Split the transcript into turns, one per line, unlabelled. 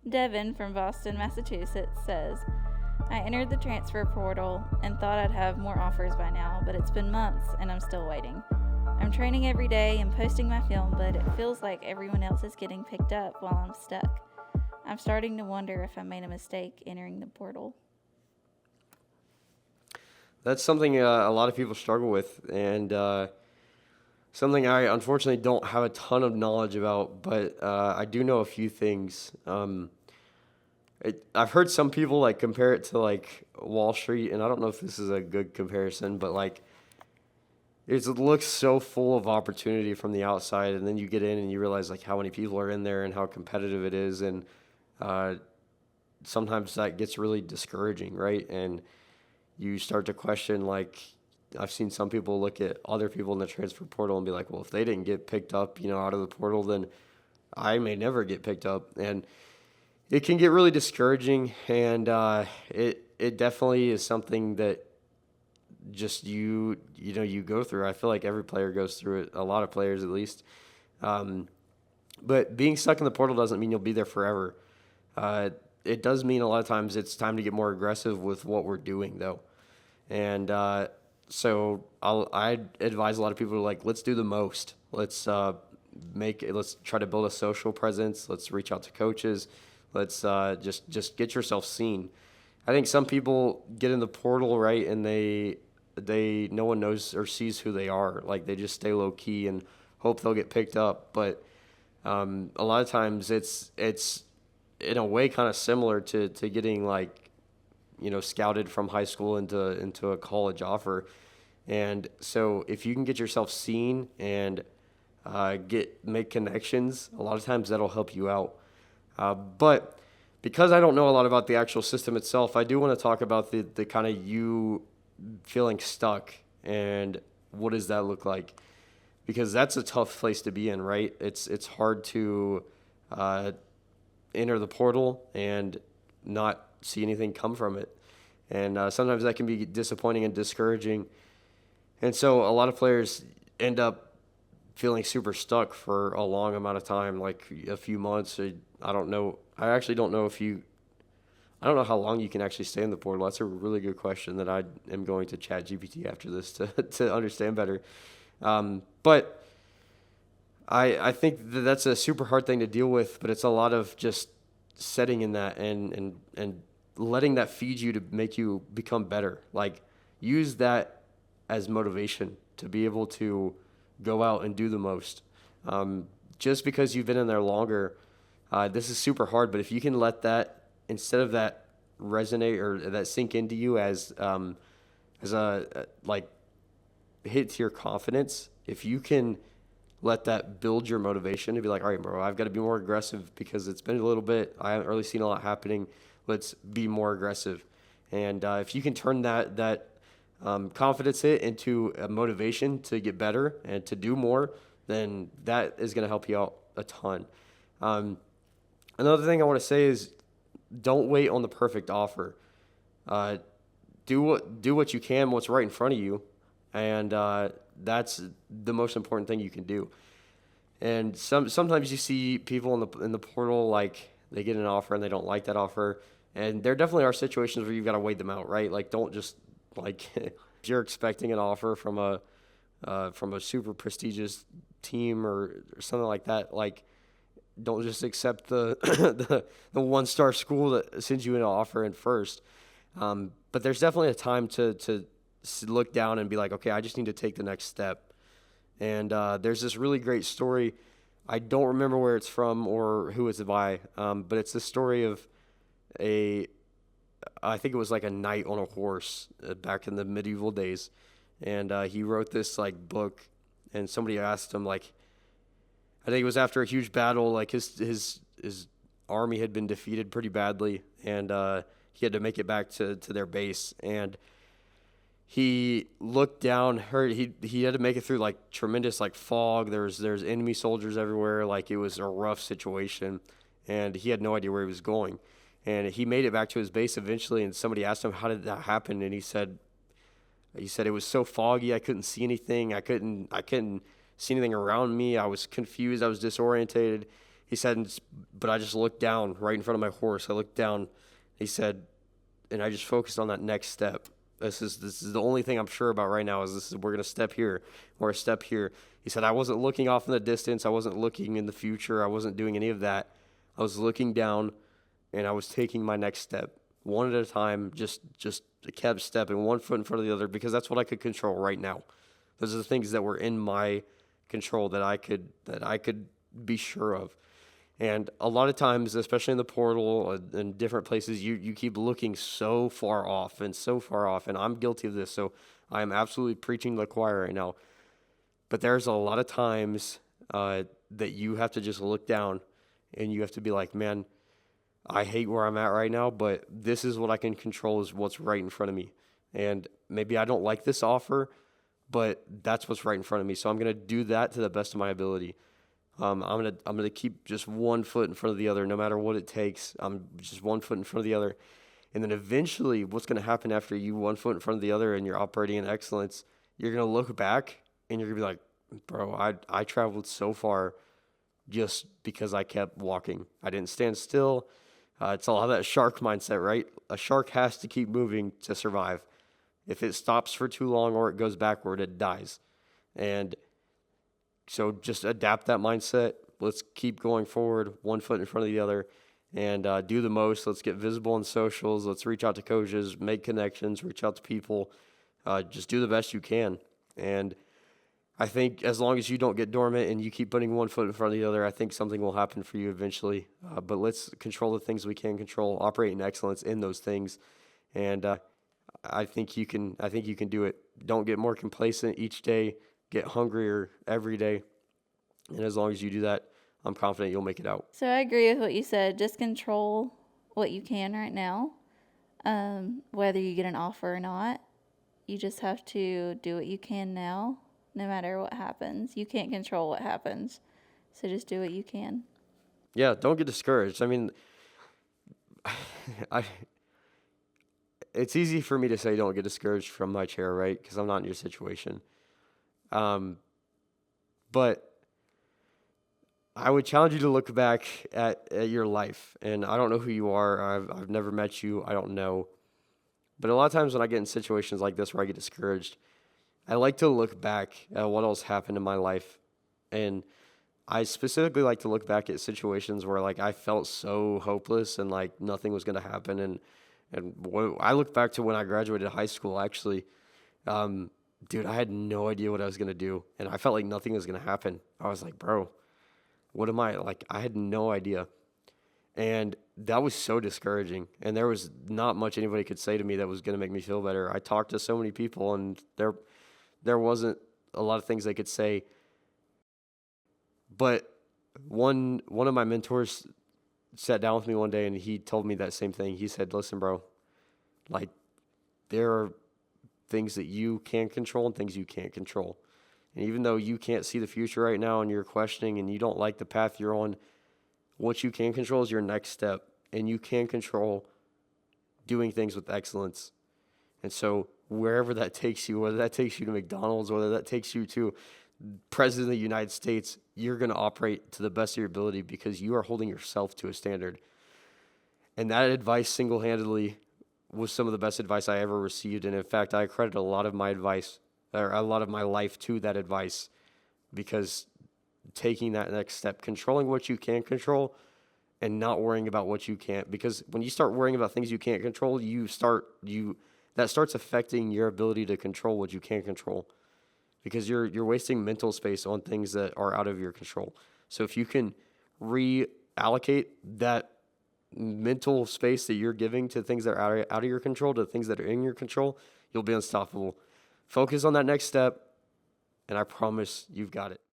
Devin from Boston, Massachusetts says, I entered the transfer portal and thought I'd have more offers by now, but it's been months and I'm still waiting. I'm training every day and posting my film, but it feels like everyone else is getting picked up while I'm stuck. I'm starting to wonder if I made a mistake entering the portal.
That's something a lot of people struggle with, and something I unfortunately don't have a ton of knowledge about, but I do know a few things. I've heard some people like compare it to like Wall Street, and I don't know if this is a good comparison, but like it looks so full of opportunity from the outside, and then you get in and you realize like how many people are in there and how competitive it is, and uh, sometimes that gets really discouraging, right? And you start to question like I've seen some people look at other people in the transfer portal and be like, well, if they didn't get picked up, out of the portal, then I may never get picked up, and it can get really discouraging. And it definitely is something that just you go through. I feel like every player goes through it, a lot of players at least. Um, but being stuck in the portal doesn't mean you'll be there forever. It does mean a lot of times it's time to get more aggressive with what we're doing, though. And so I advise a lot of people to like, let's do the most. Let's try to build a social presence. Let's reach out to coaches. Let's just get yourself seen. I think some people get in the portal, right, and they no one knows or sees who they are. Like they just stay low key and hope they'll get picked up. But a lot of times it's in a way kind of similar to getting like scouted from high school into a college offer. And so if you can get yourself seen and make connections, a lot of times that'll help you out. But because I don't know a lot about the actual system itself, I do want to talk about the kind of you feeling stuck and what does that look like? Because that's a tough place to be in, right? It's hard to uh, enter the portal and not see anything come from it. And sometimes that can be disappointing and discouraging. And so a lot of players end up feeling super stuck for a long amount of time, like a few months. I don't know. I actually don't know I don't know how long you can actually stay in the portal. That's a really good question that I am going to chat GPT after this to understand better. But I think that's a super hard thing to deal with, but it's a lot of just setting in that and letting that feed you to make you become better. Like use that as motivation to be able to go out and do the most. Just because you've been in there longer, this is super hard, but if you can let that, instead of that resonate or that sink into you as a like hit to your confidence, if you can let that build your motivation to be like, all right, bro, I've got to be more aggressive because it's been a little bit, I haven't really seen a lot happening. Let's be more aggressive. And if you can turn that confidence hit into a motivation to get better and to do more, then that is going to help you out a ton. Um, Another thing I want to say is don't wait on the perfect offer. Uh, do what you can, what's right in front of you, and that's the most important thing you can do. And sometimes you see people in the portal like they get an offer and they don't like that offer, and there definitely are situations where you've got to weigh them out, right? Like don't just like if you're expecting an offer from a super prestigious team or something like that, like don't just accept the the 1-star school that sends you an offer in first. But there's definitely a time to look down and be like, okay, I just need to take the next step. And there's this really great story. I don't remember where it's from or who it's by, but it's the story of a, I think it was like a knight on a horse back in the medieval days. And he wrote this like book, and somebody asked him like, I think it was after a huge battle, like his army had been defeated pretty badly, and he had to make it back to their base. And he looked down, heard he had to make it through like tremendous like fog. There's enemy soldiers everywhere. Like it was a rough situation, and he had no idea where he was going. And he made it back to his base eventually. And somebody asked him, "How did that happen?" And he said it was so foggy, I couldn't see anything. I couldn't see anything around me. I was confused. I was disorientated. He said, but I just looked down right in front of my horse. I looked down. He said, and I just focused on that next step. This is the only thing I'm sure about right now is we're gonna step here or a step here. He said I wasn't looking off in the distance. I wasn't looking in the future. I wasn't doing any of that. I was looking down, and I was taking my next step one at a time. Just kept stepping one foot in front of the other because that's what I could control right now. Those are the things that were in my control that I could be sure of. And a lot of times, especially in the portal and different places, you keep looking so far off, and I'm guilty of this, so I am absolutely preaching to the choir right now. But there's a lot of times that you have to just look down, and you have to be like, man, I hate where I'm at right now, but this is what I can control is what's right in front of me. And maybe I don't like this offer, but that's what's right in front of me, so I'm going to do that to the best of my ability. I'm gonna keep just one foot in front of the other, no matter what it takes. I'm just one foot in front of the other, and then eventually, what's gonna happen after you one foot in front of the other and you're operating in excellence? You're gonna look back and you're gonna be like, bro, I traveled so far just because I kept walking. I didn't stand still. It's all that shark mindset, right? A shark has to keep moving to survive. If it stops for too long or it goes backward, it dies, and so just adapt that mindset. Let's keep going forward, one foot in front of the other, and do the most. Let's get visible on socials. Let's reach out to coaches, make connections, reach out to people. Just do the best you can. And I think as long as you don't get dormant and you keep putting one foot in front of the other, I think something will happen for you eventually. But let's control the things we can control, operate in excellence in those things, and I think you can. I think you can do it. Don't get more complacent each day. Get hungrier every day. And as long as you do that, I'm confident you'll make it out.
So I agree with what you said. Just control what you can right now, whether you get an offer or not. You just have to do what you can now, no matter what happens. You can't control what happens, so just do what you can.
Yeah, don't get discouraged. I mean, it's easy for me to say don't get discouraged from my chair, right? Because I'm not in your situation. But I would challenge you to look back at your life, and I don't know who you are. I've never met you. I don't know. But a lot of times when I get in situations like this where I get discouraged, I like to look back at what else happened in my life. And I specifically like to look back at situations where like I felt so hopeless and like nothing was going to happen. And I look back to when I graduated high school, actually. Dude, I had no idea what I was going to do, and I felt like nothing was going to happen. I was like, bro, what am I? Like, I had no idea. And that was so discouraging, and there was not much anybody could say to me that was going to make me feel better. I talked to so many people, and there wasn't a lot of things they could say. But one of my mentors sat down with me one day, and he told me that same thing. He said, listen, bro, like, there are things that you can control and things you can't control. And even though you can't see the future right now and you're questioning and you don't like the path you're on, what you can control is your next step. And you can control doing things with excellence. And so wherever that takes you, whether that takes you to McDonald's, whether that takes you to President of the United States, you're going to operate to the best of your ability because you are holding yourself to a standard. And that advice single-handedly was some of the best advice I ever received. And in fact, I credit a lot of my advice or a lot of my life to that advice, because taking that next step, controlling what you can control and not worrying about what you can't. Because when you start worrying about things you can't control, that starts affecting your ability to control what you can control, because you're wasting mental space on things that are out of your control. So if you can reallocate that mental space that you're giving to things that are out of your control to things that are in your control, you'll be unstoppable. Focus on that next step, and I promise you've got it.